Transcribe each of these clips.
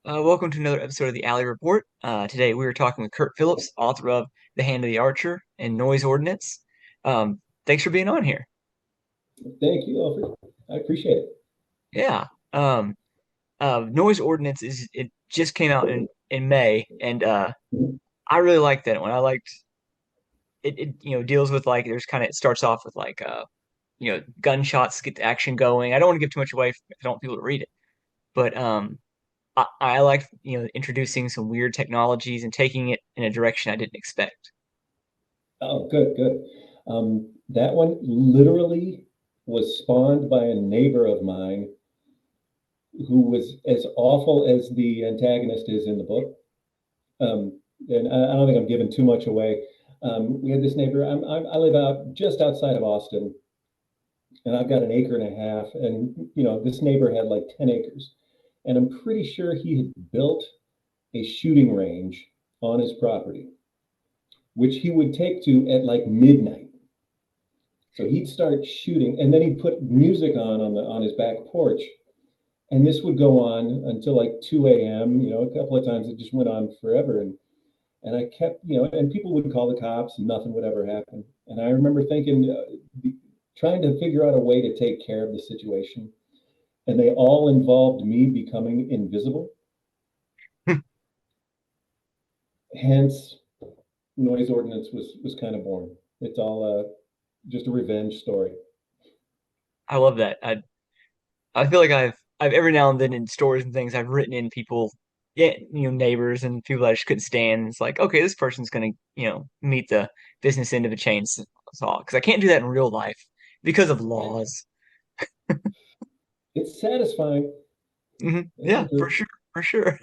Welcome to another episode of the Alley Report. Today we are talking with Kurt Phillips, author of The Hand of the Archer and Noise Ordinance. Thanks for being on here. Thank you, Elford. I appreciate it. Yeah. Um, Noise Ordinance it just came out in May, and Mhm. I really liked that one. I liked it. It deals with like there's kind of it starts off with like gunshots get the action going. I don't want to give too much away if I don't want people to read it, but I like introducing some weird technologies and taking it in a direction I didn't expect. Oh, good, good. That one literally was spawned by a neighbor of mine who was as awful as the antagonist is in the book. And I don't think I'm giving too much away. We had this neighbor. I live out just outside of Austin, and I've got an acre and a half. And this neighbor had like 10 acres, and I'm pretty sure he had built a shooting range on his property, which he would take to at like midnight. So he'd start shooting, and then he'd put music on his back porch, and this would go on until like 2 a.m. A couple of times it just went on forever, and I kept, and people would call the cops, and nothing would ever happen. And I remember thinking, trying to figure out a way to take care of the situation, and they all involved me becoming invisible. Hence, Noise Ordinance was kind of born. It's all just a revenge story. I love that. I feel like I've every now and then in stories and things I've written in people, yeah, neighbors and people that I just couldn't stand. It's like, okay, this person's gonna, meet the business end of a chainsaw because I can't do that in real life because of laws. It's satisfying. That's Yeah, for sure. for sure.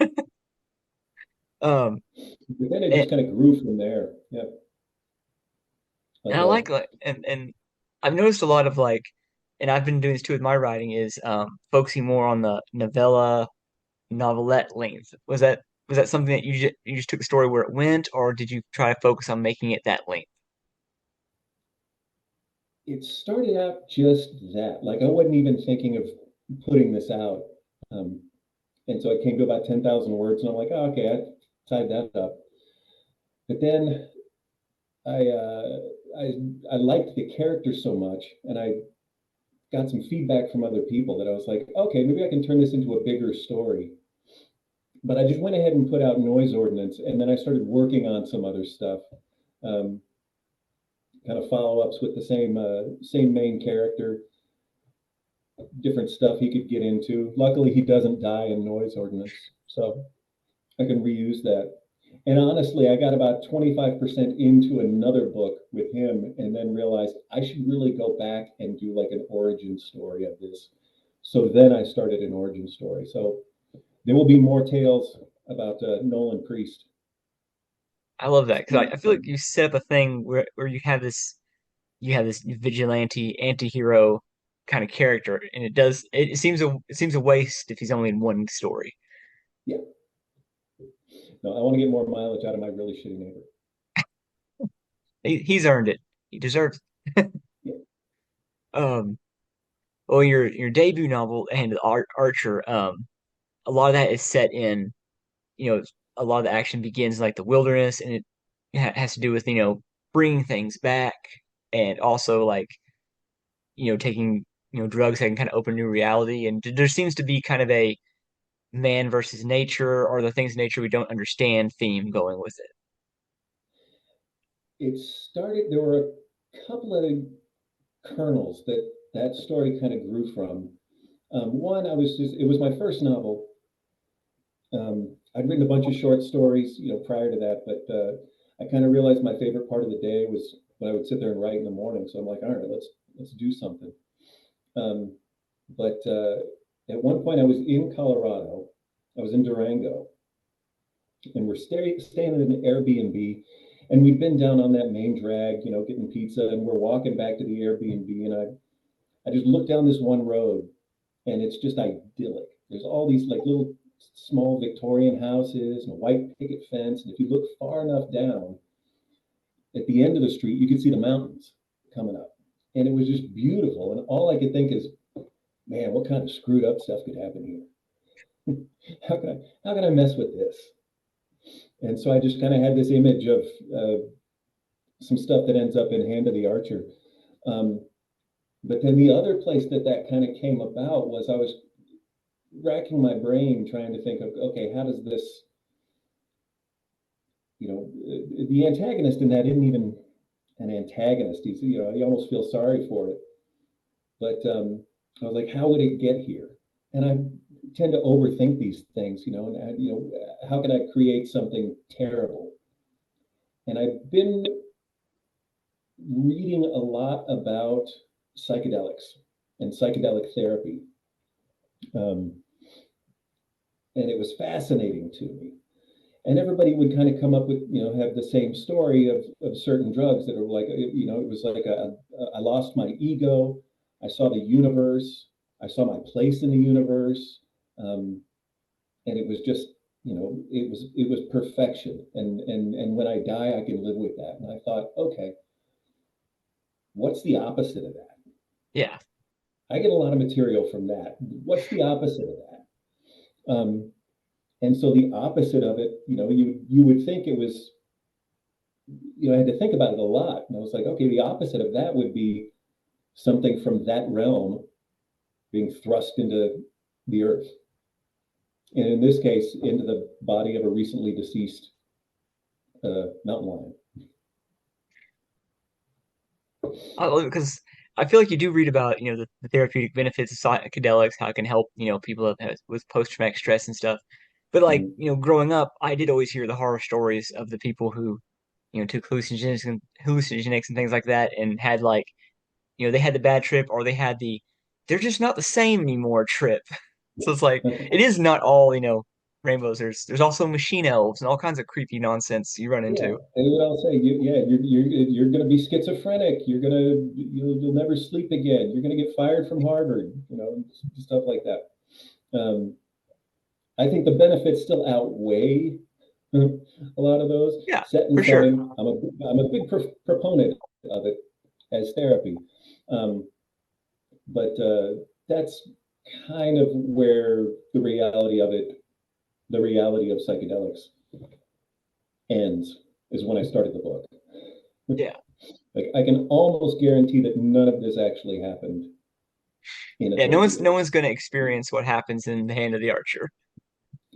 Um, But then it and, just kind of grew from there. Yeah. and Like I and I've noticed a lot of like, and I've been doing this too with my writing is focusing more on the novelette length. Was that something that you just took the story where it went, or did you try to focus on making it that length? it started out just that. Like I wasn't even thinking of putting this out. Um, and so it came to about 10,000 words. And I'm like, oh, okay, I tied that up. But then I, uh, I, I liked the character so much, and I got some feedback from other people that I was like, okay, maybe I can turn this into a bigger story. But I just went ahead and put out Noise Ordinance, and then I started working on some other stuff. Um, Kind of follow-ups with the same main character, different stuff he could get into. Luckily, he doesn't die in Noise Ordinance, so I can reuse that. And honestly, I got about 25% into another book with him and then realized I should really go back and do like an origin story of this. So then I started an origin story. So there will be more tales about Nolan Priest. I love that because I feel like you set up a thing where you have this vigilante anti-hero kind of character, and it seems a waste if he's only in one story. Yeah. No, I want to get more mileage out of my really shitty neighbor. He's earned it. He deserves Yeah. it. Well, your debut novel and the Archer, a lot of that is set in, you know, a lot of the action begins in, like the wilderness, and it has to do with bringing things back, and also like taking drugs that can kind of open new reality, and there seems to be kind of a man versus nature or the things in nature we don't understand theme going with it. It started, there were a couple of kernels that story kind of grew from. One, it was my first novel. I'd written a bunch of short stories, prior to that, but I kind of realized my favorite part of the day was when I would sit there and write in the morning. So I'm like, all right, let's do something. Um, but At one point, I was in Colorado. I was in Durango, and we're staying in an Airbnb, and we'd been down on that main drag, getting pizza, and we're walking back to the Airbnb, and I just looked down this one road, and it's just idyllic. There's all these like little small Victorian houses and a white picket fence, and if you look far enough down, at the end of the street, you could see the mountains coming up, and it was just beautiful. And all I could think is, man, what kind of screwed up stuff could happen here? how can I mess with this? And so I just kind of had this image of some stuff that ends up in Hand of the Archer. Um, but then the other place that that kind of came about was I was racking my brain trying to think of, okay, how does this, the antagonist in that isn't even an antagonist. He's, you almost feel sorry for it. But I was like, how would it get here? And I tend to overthink these things, and how can I create something terrible? And I've been reading a lot about psychedelics and psychedelic therapy. Um, and it was fascinating to me. And everybody would kind of come up with, have the same story of certain drugs that are like, it was like I lost my ego. I saw the universe. I saw my place in the universe. Um, and it was just, it was perfection. And when I die, I can live with that. And I thought, okay, what's the opposite of that? Yeah. I get a lot of material from that. What's the opposite of that? And so the opposite of it, you would think it was, I had to think about it a lot. And I was like, okay, the opposite of that would be something from that realm being thrust into the earth. And in this case, into the body of a recently deceased mountain lion. Because I feel like you do read about, the therapeutic benefits of psychedelics, how it can help, people with post-traumatic stress and stuff. But like, Mm. growing up, I did always hear the horror stories of the people who, took hallucinogenics and things like that and had like, they had the bad trip or they had they're just not the same anymore trip. So it's like it is not all, rainbows. There's also machine elves and all kinds of creepy nonsense you run Yeah, into. and what I'll say, you're going to be schizophrenic. You'll never sleep again. You're going to get fired from Harvard. Stuff like that. Um, I think the benefits still outweigh a lot of those. Yeah, Set and for sure. setting. I'm a big proponent of it as therapy, um, but that's kind of where the reality of psychedelics ends. Is when I started the book. Yeah. Like I can almost guarantee that none of this actually happened in a Yeah, total no dream. one's gonna experience what happens in the hand of the archer.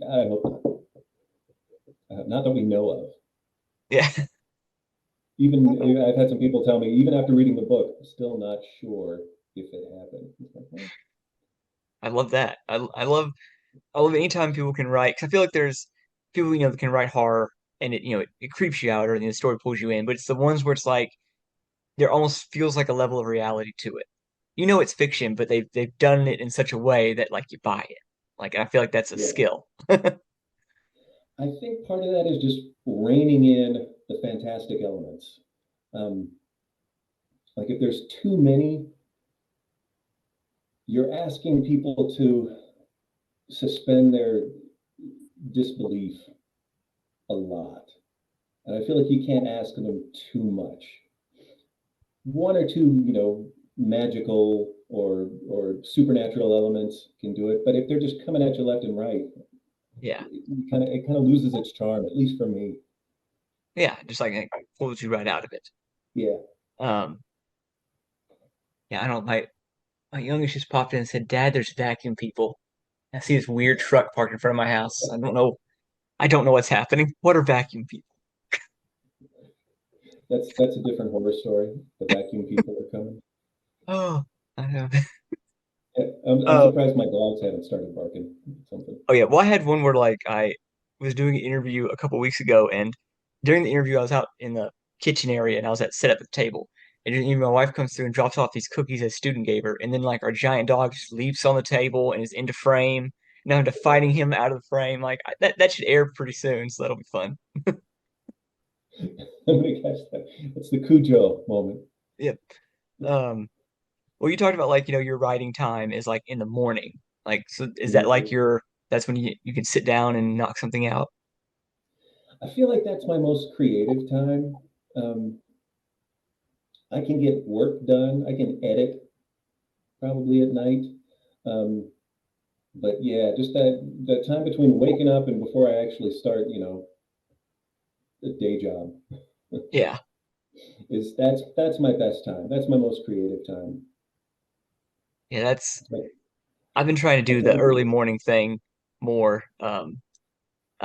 I hope not. Not that we know of. Yeah. Even I've had some people tell me, even after reading the book, still not sure if it happened. Like, well, I love that. I love anytime people can write because I feel like there's people that can write horror and it creeps you out or the story pulls you in, but it's the ones where it's like there almost feels like a level of reality to it. It's fiction, but they've done it in such a way that like you buy it. Like I feel like that's a yeah. skill. I think part of that is just reining in the fantastic elements. Um, like if there's too many, you're asking people to suspend their disbelief a lot. And I feel like you can't ask them too much. One or two, magical or supernatural elements can do it. But if they're just coming at you left and right, Yeah. it kind of loses its charm, at least for me. Yeah, just like it pulls you right out of it. Yeah. Um, yeah, I don't my youngest just popped in and said, "Dad, there's vacuum people." I see this weird truck parked in front of my house. I don't know what's happening. What are vacuum people? That's a different horror story. The vacuum people are coming. Oh, I know. Yeah, I'm Uh, surprised my dogs haven't started barking something. oh yeah. Well, I had one where like I was doing an interview a couple weeks ago, and during the interview, I was out in the kitchen area and I was set up at the table. And then my wife comes through and drops off these cookies a student gave her, and then like our giant dog just leaps on the table and is into frame. Now I'm to fighting him out of the frame. Like that should air pretty soon, so that'll be fun. I'm gonna catch that. It's the Cujo moment. Yep. Um, well, you talked about like, your writing time is like in the morning. Like, so is that like Mhm. that's when you can sit down and knock something out? I feel like that's my most creative time. Um, I can get work done. I can edit probably at night. Um, But yeah, just that time between waking up and before I actually start, the day job Yeah. is that's my best time. That's my most creative time. Yeah, that's But I've been trying to I do the find early morning thing more.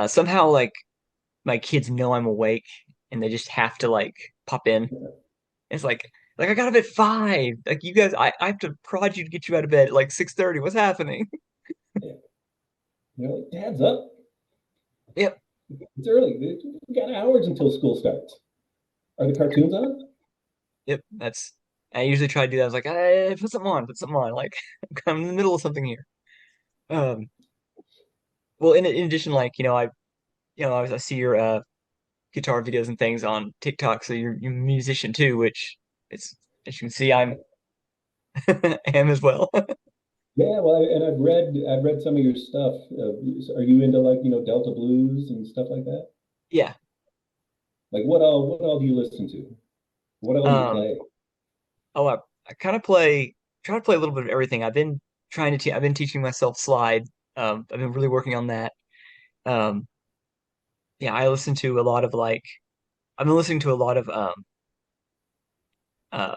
Somehow like my kids know I'm awake and they just have to like pop in. It's like I got up at 5. Like you guys, I have to prod you to get you out of bed at like 6:30. What's happening? yeah, Dad's up. Yep, It's early. We got hours until school starts. Are the cartoons on? yep. That's I usually try to do that. I was like, hey, put something on, put something on. Like I'm in the middle of something here. Um, well, in addition, like I see your guitar videos and things on TikTok, so you're a musician too, which it's as you can see, I'm am as well. Yeah, well, and I've read some of your stuff. Are you into like Delta blues and stuff like that? Yeah. Like what all do you listen to? What all do you Um. play? Oh, I kind of try to play a little bit of everything. I've been teaching myself slide. I've been really working on that. Um. Yeah, I listen to a lot of like I've been listening to a lot of uh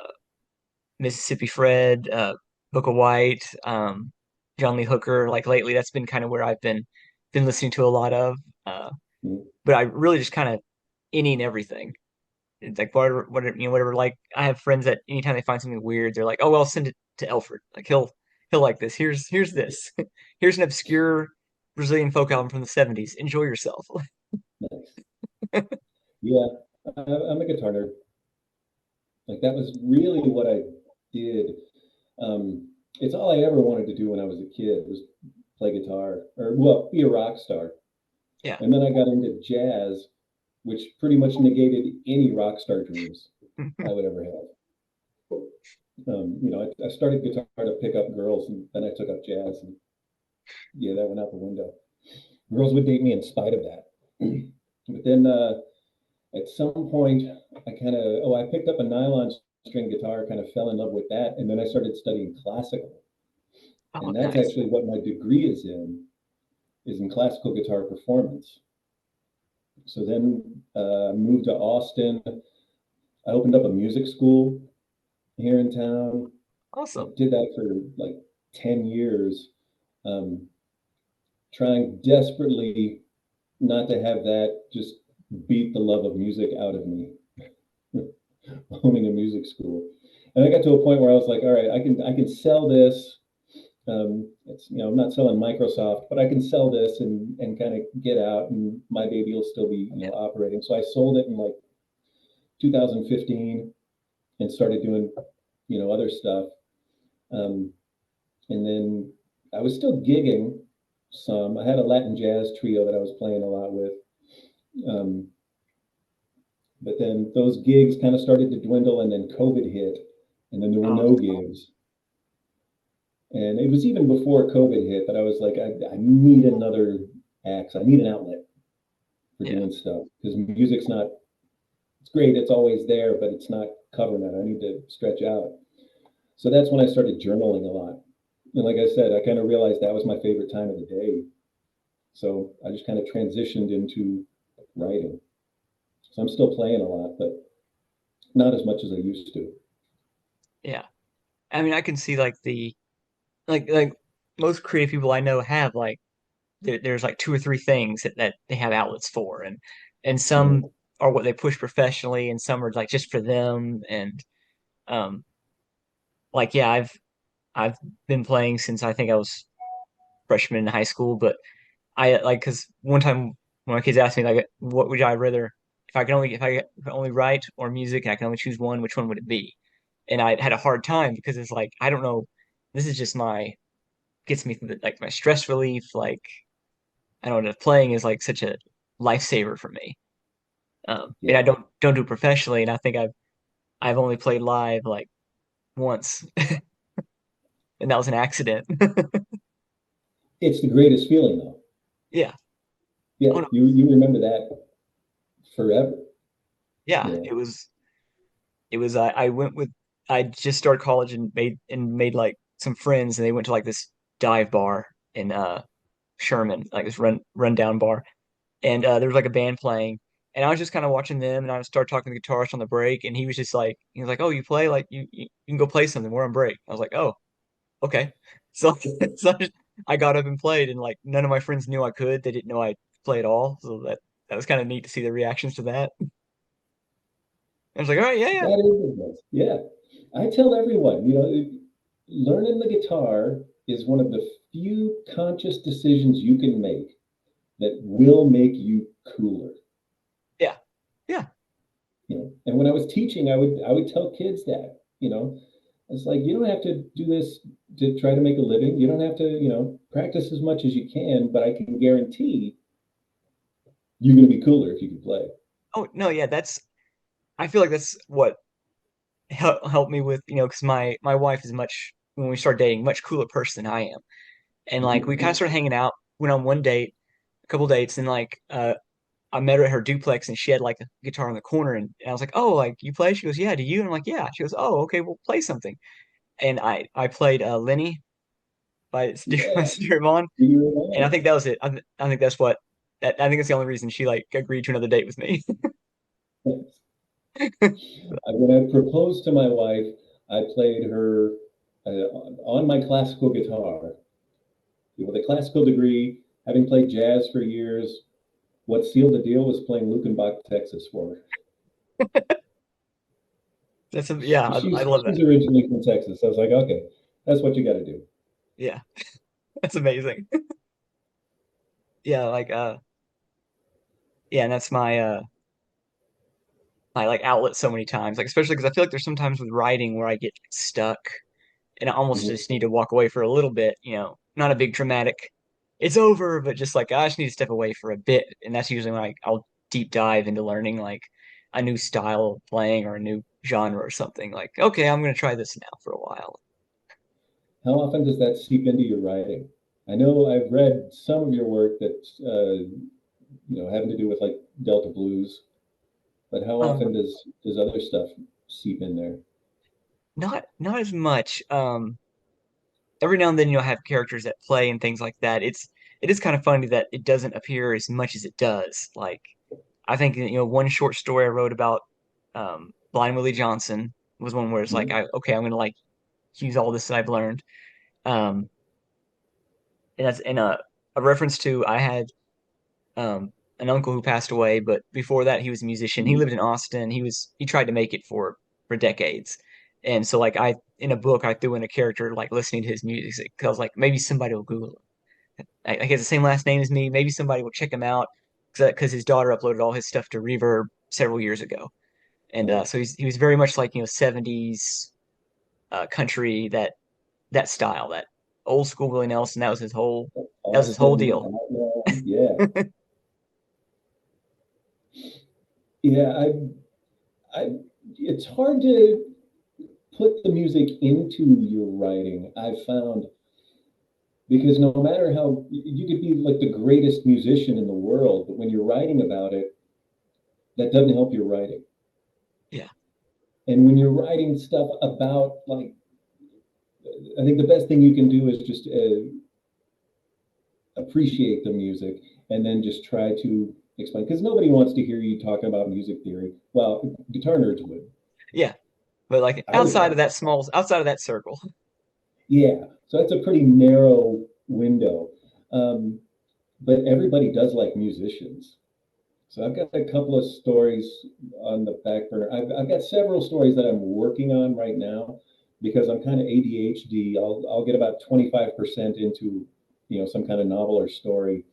Mississippi Fred, Book of White, John Lee Hooker. Like lately, that's been kind of where I've been listening to a lot of. Uh, Mm. but I really just kind of any and everything. It's like whatever. Like I have friends that anytime they find something weird, they're like, "Oh, well, I'll send it to Elford. Like he'll like this. Here's this. Here's an obscure Brazilian folk album from the '70s. Enjoy yourself." Nice. Yeah, I'm a guitar nerd. Like that was really what I did. It's all I ever wanted to do when I was a kid was play guitar or well, be a rock star. Yeah. And then I got into jazz, which pretty much negated any rock star dreams I would ever have. I started guitar to pick up girls, and then I took up jazz, and yeah, that went out the window. Girls would date me in spite of that. But then at some point, I picked up a nylon string guitar, kind of fell in love with that, and then I started studying classical, Oh, and that's nice. actually what my degree is in classical guitar performance. So then moved to Austin. I opened up a music school here in town. I Awesome. did that for like 10 years, um, trying desperately not to have that just beat the love of music out of me, owning a music school. And I got to a point where I was like, all right, I can sell this. I'm not selling Microsoft, but I can sell this and kind of get out, and my baby will still be Yeah. operating. So I sold it in like 2015 and started doing other stuff. Um, and then I was still gigging some. I had a Latin jazz trio that I was playing a lot with. Um, but then those gigs kind of started to dwindle, and then COVID hit, and then there were Oh, no gigs. And it was even before COVID hit that I was like, I need another axe. I need an outlet for yeah. doing stuff because music's not, it's great. It's always there, but it's not covering it. I need to stretch out. So that's when I started journaling a lot. And like I said, I kind of realized that was my favorite time of the day. So I just kind of transitioned into writing. So I'm still playing a lot, but not as much as I used to. Yeah. I mean, I can see like the like most creative people I know have like there's like two or three things that they have outlets for, and some Mm. are what they push professionally, and some are like just for them. And um, like yeah, I've been playing since I think I was freshman in high school, but I like because one time when my kids asked me like, what would I rather if I could only write or music and I can only choose one, which one would it be? And I had a hard time because it's like I don't know, this is just my gets me through like my stress relief. Like I don't know, playing is like such a lifesaver for me. And I Yeah, don't do it professionally, and I think I've only played live like once, and that was an accident. it's the greatest feeling though. Yeah. Yeah, Oh no. you remember that forever. Yeah. Yeah. It was I went with I just started college and made like some friends, and they went to like this dive bar, in Sherman, like this rundown bar, and there was like a band playing, and I was just kind of watching them, and I started talking to the guitarist on the break, and he was like, "Oh, you play? Like you can go play something. We're on break." I was like, "Oh, okay." So so I got up and played, and like none of my friends knew I could. They didn't know I play at all, so that was kind of neat to see the reactions to that. I was like, "All right, yeah, yeah, That is advice. Yeah. I tell everyone, learning the guitar is one of the few conscious decisions you can make that will make you cooler. yeah, yeah." And when I was teaching, I would tell kids that, it's like you don't have to do this to try to make a living. You don't have to, practice as much as you can, but I can guarantee you're going to be cooler if you can play. Oh no, yeah, that's. I feel like that's what helped me with because my wife is much when we started dating much cooler person than I am, and like we kind of started hanging out. Went on one date, a couple dates, and like I met her at her duplex, and she had like a guitar in the corner, and I was like, "Oh, like you play?" She goes, "Yeah." "Do you?" And I'm like, "Yeah." She goes, "Oh, okay, we'll play something." And I played Lenny by by Yeah, Stuart Vaughn, you're and I on. think that was it. I think that's what that I think that's the only reason she like agreed to another date with me. When I proposed to my wife, I played her on my classical guitar. With a classical degree, having played jazz for years, what sealed the deal was playing Lukenbach, Texas for her. Yeah, I love that. She's originally from Texas. So I was like, okay, that's what you got to do. Yeah, that's amazing. Yeah, like yeah, and that's my like outlet so many times. Like especially because I feel like there's sometimes with writing where I get stuck and I almost Mhm. just need to walk away for a little bit, not a big dramatic it's over, but just like I just need to step away for a bit. And that's usually when I'll deep dive into learning like a new style of playing or a new genre or something. Like, okay, I'm gonna try this now for a while. How often does that seep into your writing? I know I've read some of your work that's having to do with like Delta blues, but how often Um, does other stuff seep in there? not as much. Every now and then you'll have characters that play and things like that. It is kind of funny that it doesn't appear as much as it does. Like I think one short story I wrote about Blind Willie Johnson was one where it's like Mhm. I'm gonna like use all this that I've learned. Um, and that's in a reference to I had um an uncle who passed away, but before that he was a musician. He lived in Austin. He tried to make it for decades. And so like I in a book I threw in a character like listening to his music because I was like maybe somebody will Google him. He has the same last name as me. Maybe somebody will check him out because his daughter uploaded all his stuff to Reverb several years ago. And Uh, so he was very much like 70s country that style that old school Willie Nelson. That was his whole Austin deal. outlaw. Yeah, yeah. I. It's hard to put the music into your writing. I've found because no matter how you could be like the greatest musician in the world, but when you're writing about it, that doesn't help your writing. Yeah. And when you're writing stuff about like, I think the best thing you can do is just appreciate the music and then just try to explain because nobody wants to hear you talking about music theory. Well, guitar nerds would. Yeah. But like I would. outside of that circle. Yeah, so that's a pretty narrow window. Um, but everybody does like musicians. So I've got a couple of stories on the back burner. I've got several stories that I'm working on right now because I'm kind of ADHD. I'll get about 25% into some kind of novel or story,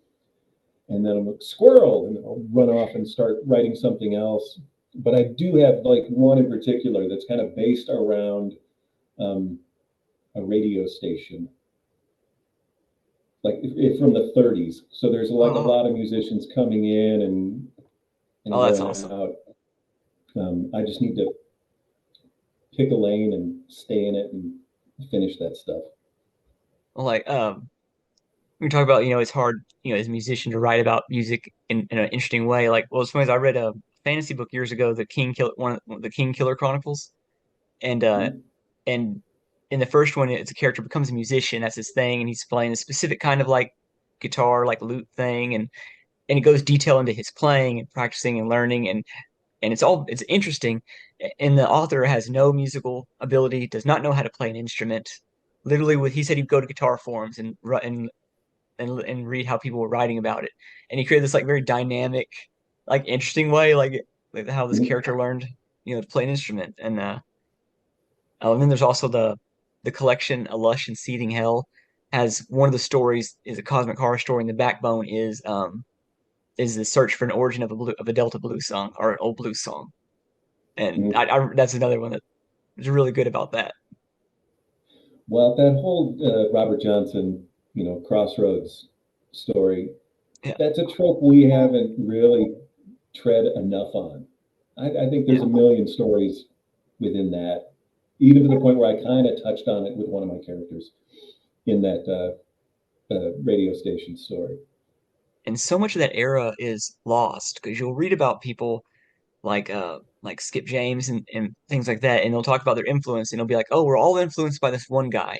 and then I'm a squirrel, and I'll run off and start writing something else. But I do have like one in particular that's kind of based around um, a radio station like from the 30s. So there's like a Oh, lot of musicians coming in and oh, that's going awesome. out. I just need to pick a lane and stay in it and finish that stuff. Well, like we talk about it's hard as a musician to write about music in an interesting way. Like well, it's funny I read a fantasy book years ago, the King Killer Chronicles, and Hmm? and in the first one, it's a character becomes a musician. That's his thing, and he's playing a specific kind of like guitar, like lute thing, and it goes detail into his playing and practicing and learning, and it's interesting. And the author has no musical ability, does not know how to play an instrument. Literally, he said he'd go to guitar forums and read how people were writing about it, and he created this like very dynamic, like interesting way, like how this Mhm. character learned, to play an instrument. And then there's also the collection A Lush and Seething Hell has one of the stories is a cosmic horror story, and the backbone is the search for an origin of a Delta blues song or an old blues song, and Mhm. that's another one that is really good about that. Well, that whole Robert Johnson, Crossroads story, Yeah, that's a trope we haven't really tread enough on. I think there's yeah, a million stories within that, even to the point where I kind of touched on it with one of my characters in that radio station story. and so much of that era is lost because you'll read about people like Skip James and things like that, and they'll talk about their influence, and they'll be like, "Oh, we're all influenced by this one guy,"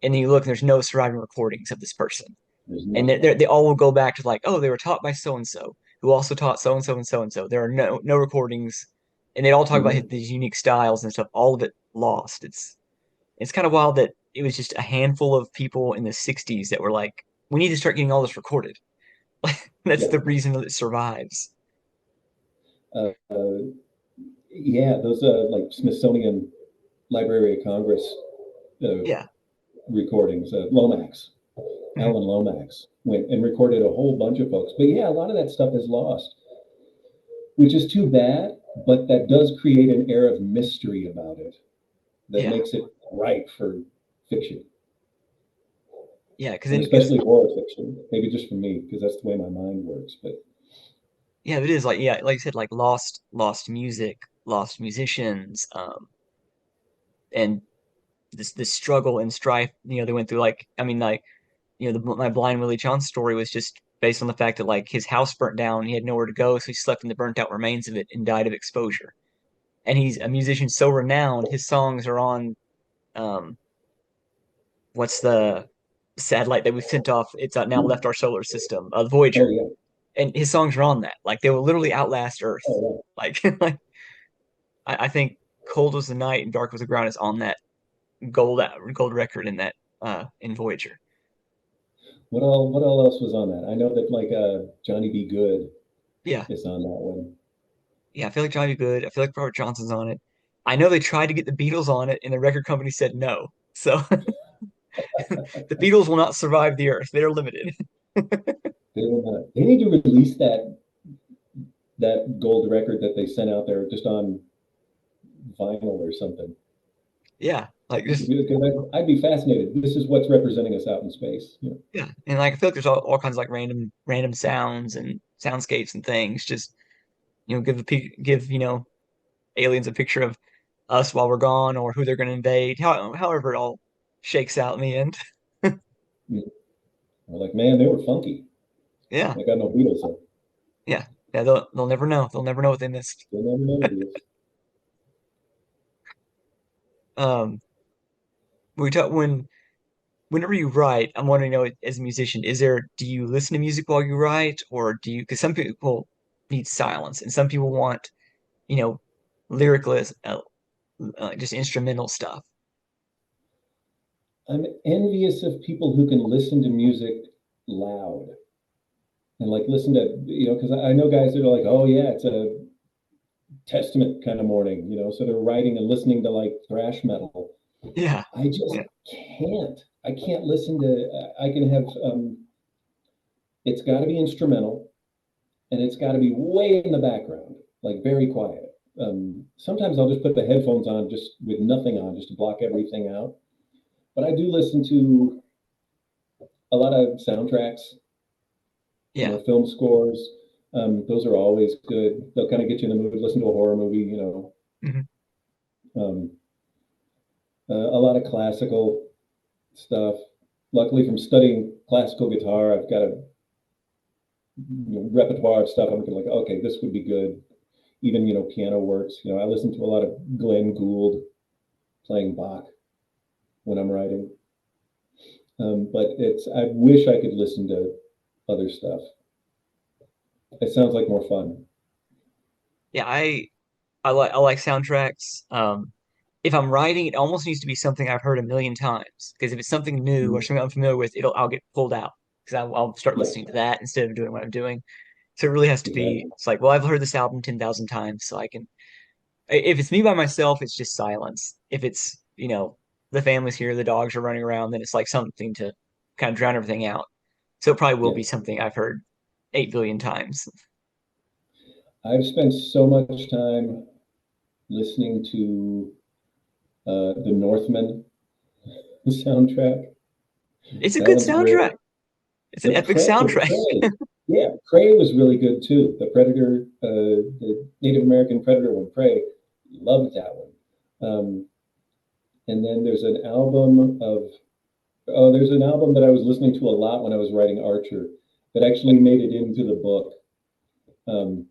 and then you look, and there's no surviving recordings of this person, There's and not. they all will go back to like, "Oh, they were taught by so and so, who also taught so and so and so and so." There are no recordings, and they all talk about Mhm. these unique styles and stuff. All of it lost. It's kind of wild that it was just a handful of people in the '60s that were like, "We need to start getting all this recorded." That's Yeah. the reason that it survives. Uh, yeah, those like Smithsonian Library of Congress uh, Yeah. recordings, Lomax, Mhm. Alan Lomax went and recorded a whole bunch of folks. But yeah, a lot of that stuff is lost, which is too bad, but that does create an air of mystery about it that Yeah. makes it right for fiction, Yeah, and because especially horror fiction. Maybe just for me, because that's the way my mind works. But yeah, it is like like you said, like lost music, lost musicians, and this struggle and strife, they went through. Like, I mean, like, my Blind Willie John story was just based on the fact that like his house burnt down, he had nowhere to go, so he slept in the burnt out remains of it and died of exposure. And he's a musician so renowned, his songs are on um what's the satellite that we sent off? It's now left our solar system, oh Voyager, yeah, and his songs are on that. Like they will literally outlast Earth. oh Like, like I think "Cold Was the Night" and "Dark Was the Ground" is on that gold record in that in Voyager. yeah. What all else was on that? I know that like Johnny B. Good Yeah, is on that one. yeah. I feel like Johnny Good. I feel like Robert Johnson's on it. I know they tried to get the Beatles on it, and the record company said no. So the Beatles will not survive the Earth. They're limited. They need to release that gold record that they sent out there just on vinyl or something. Yeah, like just Because I'd be fascinated. This is what's representing us out in space. yeah, and like I feel like there's all kinds of like random sounds and soundscapes and things. Just give aliens a picture of us while we're gone or who they're going to invade. However it all shakes out in the end. We're like, man, they were funky. Yeah, I got no Beatles, so yeah, yeah. They'll never know. They'll never know what they missed. you'll never know this. Um, we talk whenever you write, I'm wondering, as a musician, do you listen to music while you write, or do you? Because some people need silence, and some people want, you know, lyricless, just instrumental stuff. I'm envious of people who can listen to music loud and like listen to, because I know guys that are like, oh yeah, it's a Testament kind of morning, so they're writing and listening to like thrash metal. Yeah, I just yeah, can't. I can't listen to, I can have, it's got to be instrumental and it's got to be way in the background, like very quiet. Sometimes I'll just put the headphones on just with nothing on, just to block everything out. But I do listen to a lot of soundtracks, yeah. film scores. Those are always good. They'll kind of get you in the mood. Listen to a horror movie. Mhm. Um, a lot of classical stuff. Luckily, from studying classical guitar, I've got a repertoire of stuff. I'm like, okay, this would be good. Even piano works. I listen to a lot of Glenn Gould playing Bach when I'm writing. But I wish I could listen to other stuff. It sounds like more fun. Yeah, I like soundtracks. If I'm writing, it almost needs to be something I've heard a million times. Because if it's something new or Mhm. something I'm familiar with, I'll get pulled out because I'll start Yeah, listening to that instead of doing what I'm doing. So it really has to be. exactly. It's like, well, I've heard this album 10,000 times, so I can. If it's me by myself, it's just silence. If it's the family's here, the dogs are running around, then it's like something to kind of drown everything out. So it probably will Yeah. be something I've heard 8 billion times. I've spent so much time listening to the Northman soundtrack. It's a That good one's great. soundtrack. It's an epic The soundtrack. Prey. Yeah, Prey was really good too. The Predator, the Native American Predator one, Prey. Loved that one. And then there's an album that I was listening to a lot when I was writing Archer that actually made it into the book. Um,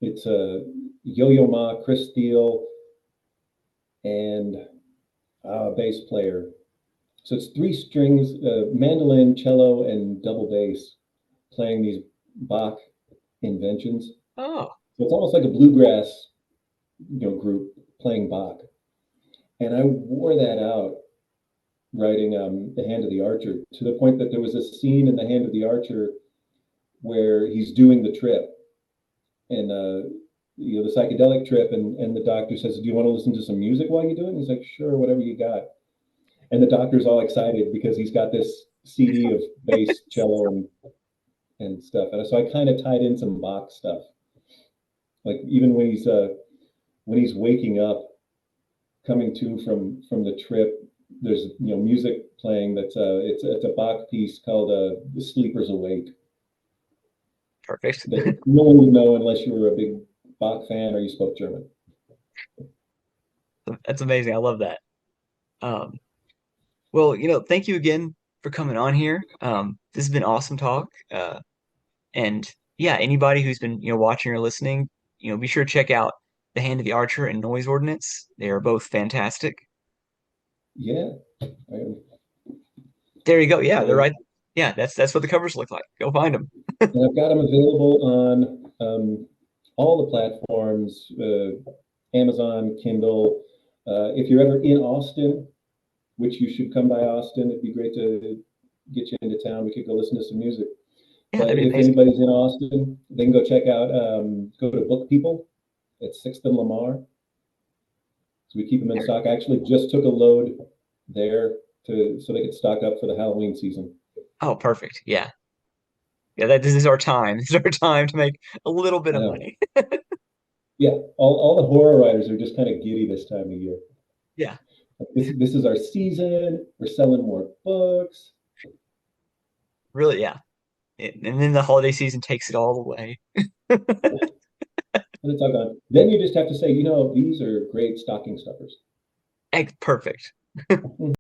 it's a Yo-Yo Ma, Chris Steele, and bass player. So it's three strings, mandolin, cello, and double bass playing these Bach inventions. Oh, So it's almost like a bluegrass, group playing Bach. And I wore that out writing The Hand of the Archer to the point that there was a scene in The Hand of the Archer where he's doing the trip and the psychedelic trip, and the doctor says, "Do you want to listen to some music while you're doing?" He's like, "Sure, whatever you got." And the doctor's all excited because he's got this CD of bass, cello, and stuff. And so I kind of tied in some Bach stuff, like even when he's waking up, coming to from the trip. There's music playing that's it's a Bach piece called "The Sleeper's Awake" perfect. that no one would know unless you were a big Bach fan or you spoke German. That's amazing. I love that. Um, well, thank you again for coming on here. This has been awesome talk. And yeah, anybody who's been, watching or listening, be sure to check out The Hand of the Archer and Noise Ordinance. They are both fantastic. Yeah, and, There you go. Yeah, they're and right. Yeah, that's what the covers look like. Go find them. I've got them available on all the platforms: Amazon, Kindle. If you're ever in Austin, which you should come by Austin, it'd be great to get you into town. We could go listen to some music. Yeah, But that'd be if amazing. anybody's in Austin, they can go check out, go to Book People at 6th and Lamar. So we keep them in stock. I actually just took a load there so they could stock up for the Halloween season. Oh, perfect. Yeah. Yeah, this is our time. This is our time to make a little bit of Um, money. yeah, all the horror writers are just kind of giddy this time of year. Yeah, This is our season. We're selling more books. really, yeah. And then the holiday season takes it all away. And it's all gone. Then you just have to say, these are great stocking stuffers. Perfect.